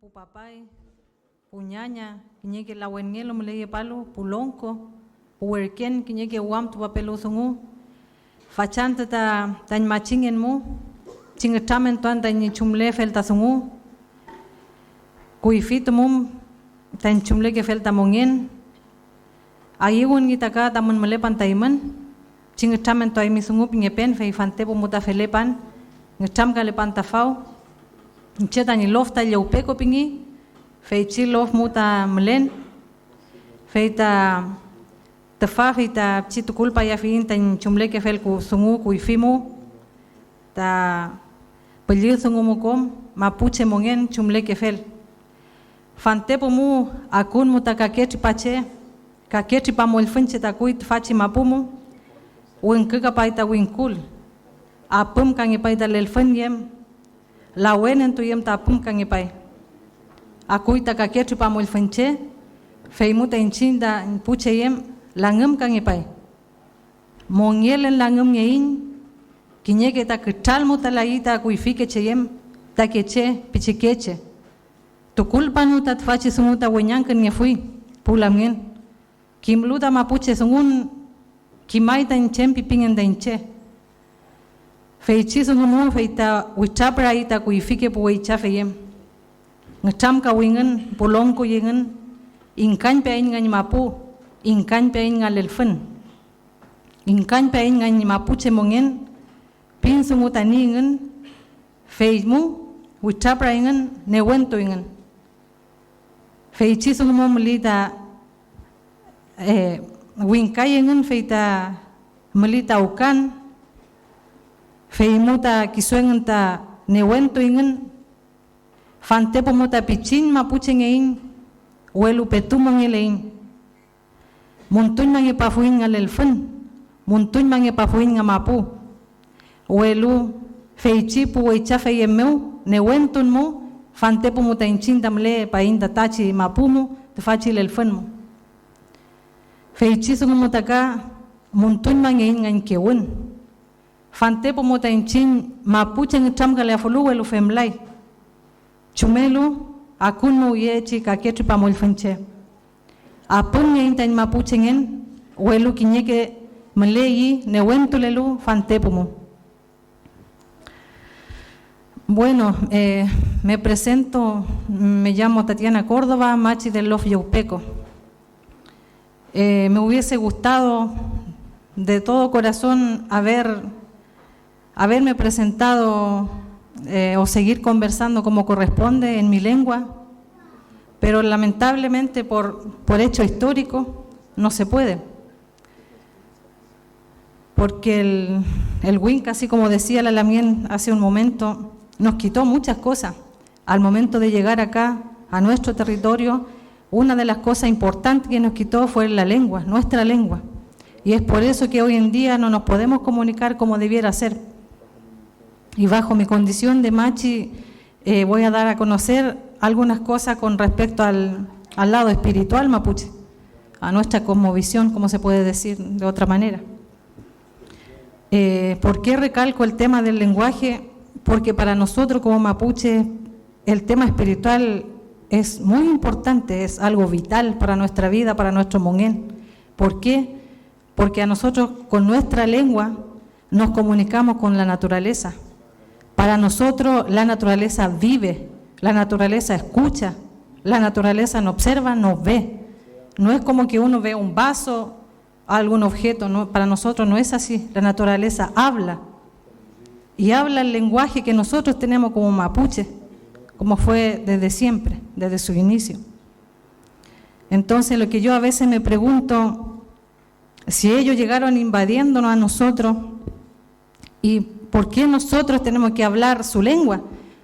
Pupapay, puñaña, quiñeque la huenguelo me leye palo, pulonco, puerquén, quiñeque guam tu papelo songu, fachante ta machingen mu, chingetamen tuan ta chumle felta songu, kuifito mum, tan chumle que felta mongen, ayewun gitaka tamun melepan taiman, chingetamen tu ay misungu pingepen, fe fante muta felepan, ngetam kalepan tafau, ncheta ni lofta yaupeko pingi, feichi lof muta mlen, feita tefa feita chitu kulpa ya fin tan chumle que fel ku sungu ku ifimu, ta pelir sungu mukom mapuche mongen chumle que fel. Fantepo mu akun muta kaketi pache, kaketi pa molfenche ta kuit fachi mapumu, uenkeka paita winkul, apum kangi paita lelfen yem. La wenen tu yem ta pum kan ipai. Aku ita kaketri pa mol fenche, feimuta inchinda puche yem langem kan ipai. Mongelen langem yein, kinyeke ta kital muta la ita kuifike che yem, ta keche pichikeche. Tu culpa nu ta fachi sumuta wenyanken ye fui, pulamien. Kimluta mapuche sungun kimaita inchem pipingen da inche. Feichiso no feita wichapra ita kuifike puicha feyem. Ngcham ka wingen polonko yengen inkan pe ngani mapu inkan pe ngal elfen. Inkan pe ngani mapuche mongen pinsu mutani ngen feimu wichapra ngen newento ngen. Feichiso no melita winkai ngen feita melita ukan feimuta kisuengenta newento ingen fantepo muta pichin mapuchen ein welu petumon elein muntun mangi pafuin ngal elfen muntun mangi pafuin ngamapu welu feichipu weicha feyemeu newentun mu fantepo muta inchinda mle painda tachi mapumu te fachi elfen mu feichisu mutaka muntun mangi ngan kewun fantepo mota inchin mapuche ngtam gale afulu welu femlai chumelu akunu yechi kaketri pamol fenche apun ngen mapuche ngen welu kinyeke mleyi newentu lelu fantepo mu. Bueno, me presento, me llamo Tatiana Córdoba, machi del Lof Yaupeco. Me hubiese gustado de todo corazón haberme presentado o seguir conversando como corresponde en mi lengua, pero lamentablemente por hecho histórico no se puede, porque el Winca, así como decía la Lamien hace un momento, nos quitó muchas cosas. Al momento de llegar acá, a nuestro territorio, una de las cosas importantes que nos quitó fue la lengua, nuestra lengua, y es por eso que hoy en día no nos podemos comunicar como debiera ser. Y bajo mi condición de machi voy a dar a conocer algunas cosas con respecto al lado espiritual mapuche, a nuestra cosmovisión, como se puede decir de otra manera. ¿Por qué recalco el tema del lenguaje? Porque para nosotros como mapuche el tema espiritual es muy importante, es algo vital para nuestra vida, para nuestro mongen. ¿Por qué? Porque a nosotros con nuestra lengua nos comunicamos con la naturaleza. Para nosotros la naturaleza vive, la naturaleza escucha, la naturaleza nos observa, nos ve. No es como que uno ve un vaso, algún objeto, no, para nosotros no es así. La naturaleza habla y habla el lenguaje que nosotros tenemos como mapuche, como fue desde siempre, desde su inicio. Entonces lo que yo a veces me pregunto, si ellos llegaron invadiéndonos a nosotros, ¿y por qué nosotros tenemos que hablar su lengua?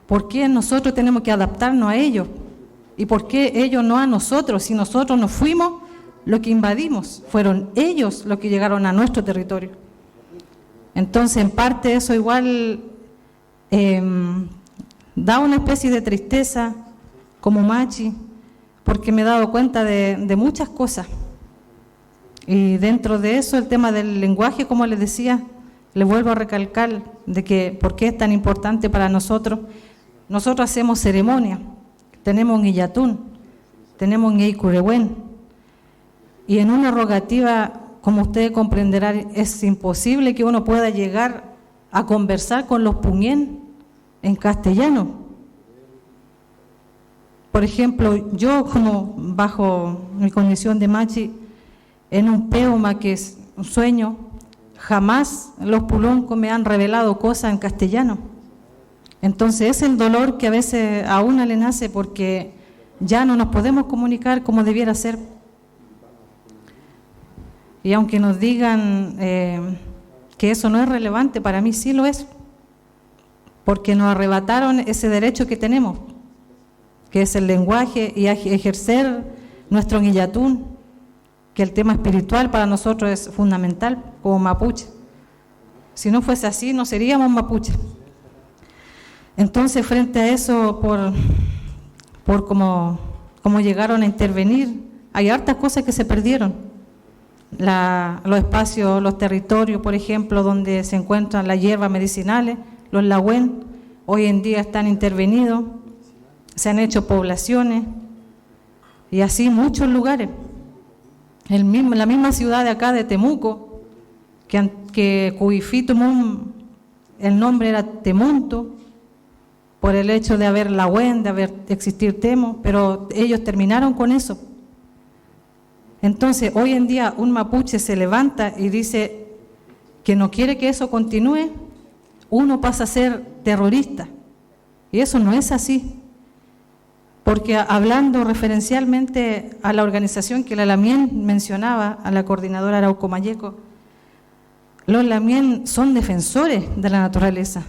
¿Por qué nosotros tenemos que adaptarnos a ellos? ¿Y por qué ellos no a nosotros? Si nosotros nos fuimos, lo que invadimos, fueron ellos los que llegaron a nuestro territorio. Entonces, en parte eso igual da una especie de tristeza como machi, porque me he dado cuenta de muchas cosas. Y dentro de eso, el tema del lenguaje, como les decía, le vuelvo a recalcar de que por qué es tan importante para nosotros. Nosotros hacemos ceremonia, tenemos en Illatún, tenemos en Eicurehuen. Y en una rogativa, como ustedes comprenderán, es imposible que uno pueda llegar a conversar con los puñén en castellano. Por ejemplo, yo como bajo mi condición de machi, en un peuma que es un sueño, jamás los puloncos me han revelado cosas en castellano. Entonces es el dolor que a veces a una le nace porque ya no nos podemos comunicar como debiera ser. Y aunque nos digan que eso no es relevante, para mí sí lo es, porque nos arrebataron ese derecho que tenemos, que es el lenguaje y ejercer nuestro Illatún, que el tema espiritual para nosotros es fundamental como mapuche. Si no fuese así, no seríamos mapuches. Entonces, frente a eso, por cómo llegaron a intervenir, hay hartas cosas que se perdieron. Los espacios, los territorios, por ejemplo, donde se encuentran las hierbas medicinales, los lagüen, hoy en día están intervenidos, se han hecho poblaciones y así muchos lugares. La misma ciudad de acá de Temuco, que Cuifitumum, el nombre era Temunto, por el hecho de haber lagüen, de existir Temo, pero ellos terminaron con eso. Entonces, hoy en día un mapuche se levanta y dice que no quiere que eso continúe, uno pasa a ser terrorista. Y eso no es así. Porque hablando referencialmente a la organización que la Lamien mencionaba, a la coordinadora Arauco Mayeco, los Lamien son defensores de la naturaleza.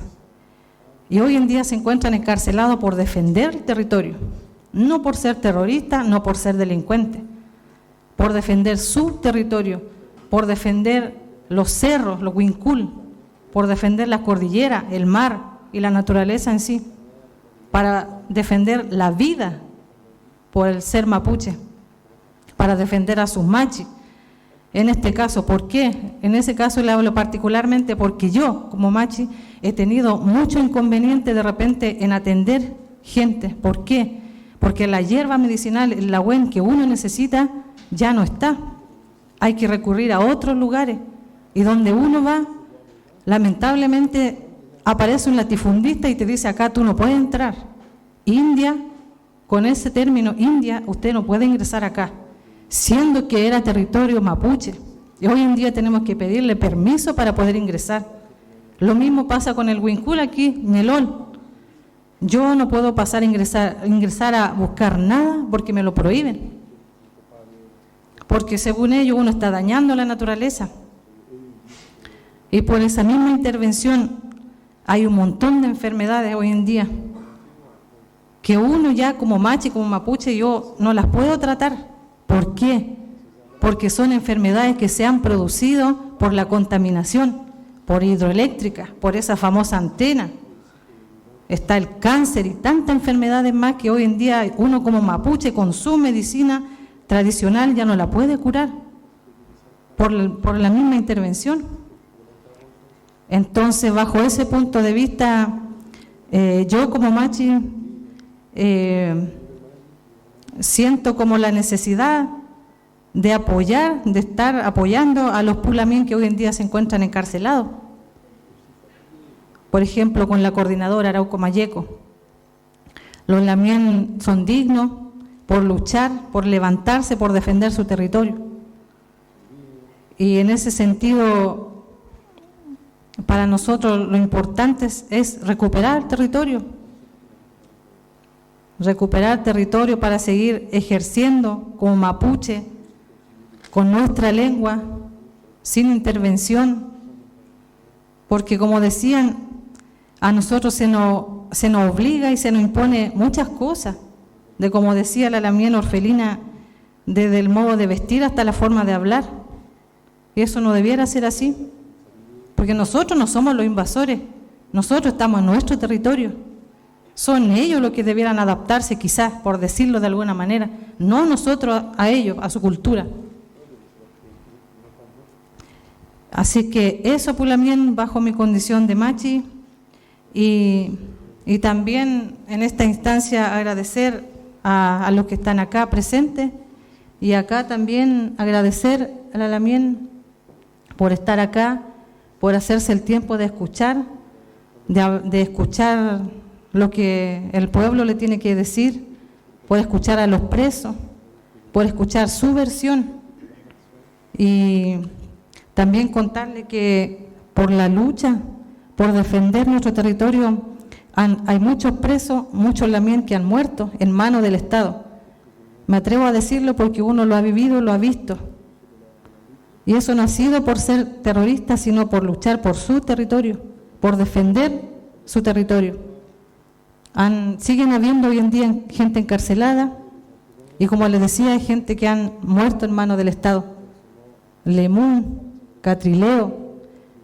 Y hoy en día se encuentran encarcelados por defender el territorio, no por ser terroristas, no por ser delincuentes, por defender su territorio, por defender los cerros, los huincul, por defender la cordillera, el mar y la naturaleza en sí, para defender la vida por el ser mapuche, para defender a sus machis. En este caso, ¿por qué? En ese caso le hablo particularmente porque yo, como machi, he tenido mucho inconveniente de repente en atender gente. ¿Por qué? Porque la hierba medicinal, el lagüen que uno necesita, ya no está. Hay que recurrir a otros lugares. Y donde uno va, lamentablemente, aparece un latifundista y te dice, acá tú no puedes entrar. India, con ese término, India, usted no puede ingresar acá, siendo que era territorio mapuche. Y hoy en día tenemos que pedirle permiso para poder ingresar. Lo mismo pasa con el huincul aquí, Melol. Yo no puedo pasar a ingresar a buscar nada porque me lo prohíben. Porque según ellos uno está dañando la naturaleza. Y por esa misma intervención hay un montón de enfermedades hoy en día que uno ya como machi, como mapuche, yo no las puedo tratar. ¿Por qué? Porque son enfermedades que se han producido por la contaminación, por hidroeléctrica, por esa famosa antena. Está el cáncer y tantas enfermedades más que hoy en día uno como mapuche con su medicina tradicional ya no la puede curar por la misma intervención. Entonces, bajo ese punto de vista, yo como machi siento como la necesidad de apoyar, de estar apoyando a los pulamín que hoy en día se encuentran encarcelados. Por ejemplo, con la coordinadora Arauco Mayeco. Los lamien son dignos por luchar, por levantarse, por defender su territorio. Y en ese sentido, para nosotros lo importante es recuperar territorio. Recuperar territorio para seguir ejerciendo como mapuche, con nuestra lengua, sin intervención, porque como decían, a nosotros se nos obliga y se nos impone muchas cosas, de como decía la Lamien orfelina, desde el modo de vestir hasta la forma de hablar, y eso no debiera ser así, porque nosotros no somos los invasores, nosotros estamos en nuestro territorio. Son ellos los que debieran adaptarse, quizás, por decirlo de alguna manera, no nosotros a ellos, a su cultura. Así que eso, Pulamien, bajo mi condición de machi, y también en esta instancia agradecer a los que están acá presentes, y acá también agradecer a la Lamien por estar acá, por hacerse el tiempo de escuchar, de escuchar lo que el pueblo le tiene que decir, por escuchar a los presos, por escuchar su versión. Y también contarle que por la lucha, por defender nuestro territorio, hay muchos presos, muchos Lamien que han muerto en manos del Estado. Me atrevo a decirlo porque uno lo ha vivido, lo ha visto. Y eso no ha sido por ser terrorista, sino por luchar por su territorio, por defender su territorio. Siguen habiendo hoy en día gente encarcelada, y como les decía, hay gente que han muerto en manos del Estado. Lemún, Catrileo,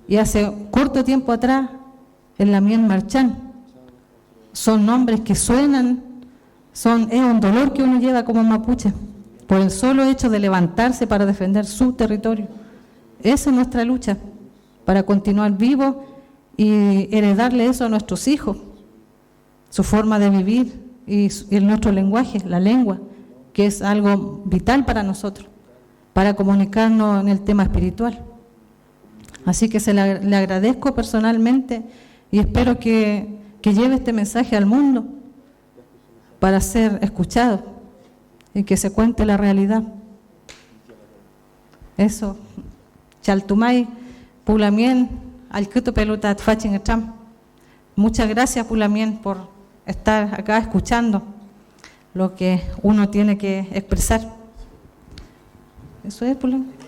y hace corto tiempo atrás, el Lamien Marchán. Son nombres que suenan, es un dolor que uno lleva como mapuche, por el solo hecho de levantarse para defender su territorio. Esa es nuestra lucha, para continuar vivos y heredarle eso a nuestros hijos, su forma de vivir y nuestro lenguaje, la lengua, que es algo vital para nosotros, para comunicarnos en el tema espiritual. Así que le agradezco personalmente y espero que lleve este mensaje al mundo para ser escuchado y que se cuente la realidad. Eso. Chaltumay, Pulamien, Alquito Pelota, Tfachin Echam. Muchas gracias, Pulamien, por estar acá escuchando lo que uno tiene que expresar. Eso es, Pulamien.